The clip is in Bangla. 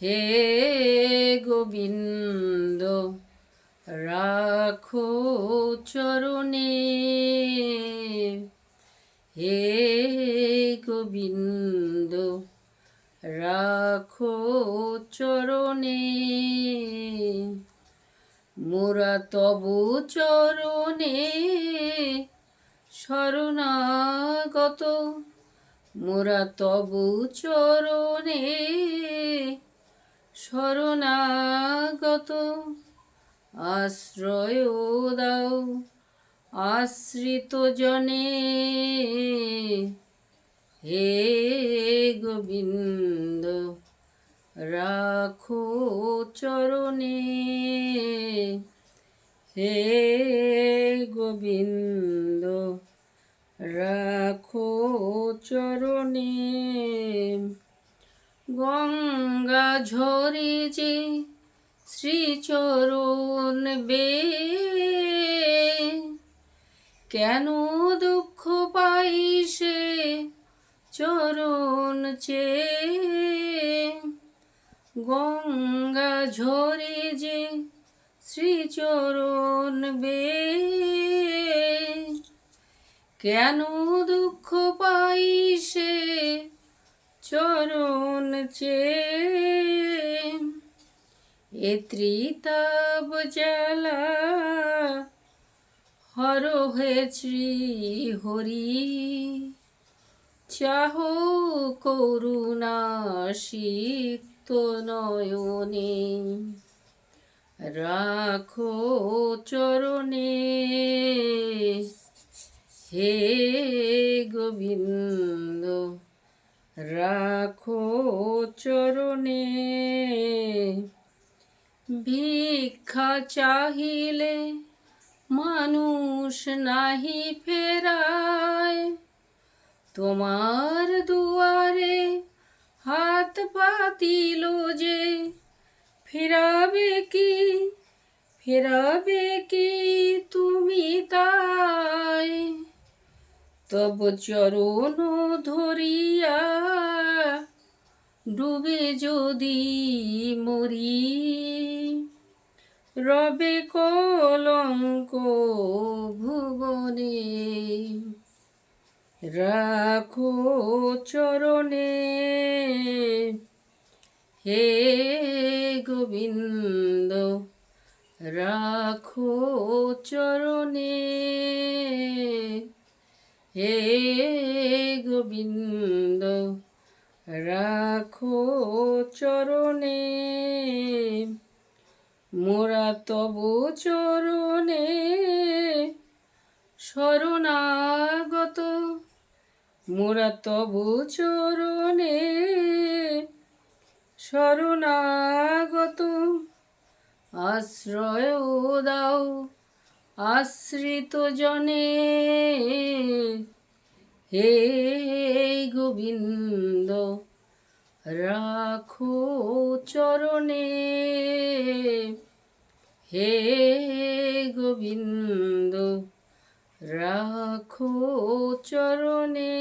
হে গোবিন্দ রাখো চরণে, হে গোবিন্দ রাখো চরণে। মোরা তবু চরণে শরণাগত, মোরা তবু চরণে শরণাগত। আশ্রয় দাও আশ্রিত জনে, হে গোবিন্দ রাখো চরণে, হে গোবিন্দ রাখো চরণে। গঙ্গা ঝরে যে শ্রীচরণ বে, কেন দুঃখ পাই সে চরণ চে। গঙ্গা ঝরে যে শ্রীচরণ বে, কেন দুঃখ পাই সে চরণ চে। এ ত্রিতাব জ্বালা হর হে শ্রী হরি, চাহ করুণা সিক্ত নয়নে। রাখো চরণে, হে গোবিন্দ রাখো চরণে। ভিক্ষা চাহিলে মানুষ নাহি ফেরায়, তোমার দুয়ারে হাত পাতিল যে, ফেরাবে কি তুমি তাই। তব চরণ ধরিয়া ডুবে যদি মরি, রবে কলঙ্ক ভুবনে। রাখো চরণে, হে গোবিন্দ রাখো চরণে, হে গোবিন্দ রাখো চরণে। মোরা তবু চরণে শরণাগত, মোরা তবু চরণে শরণাগত। আশ্রয় দাও আশ্রিত জনে, হে গোবিন্দ রাখো চরণে, হে গোবিন্দ রাখো চরণে।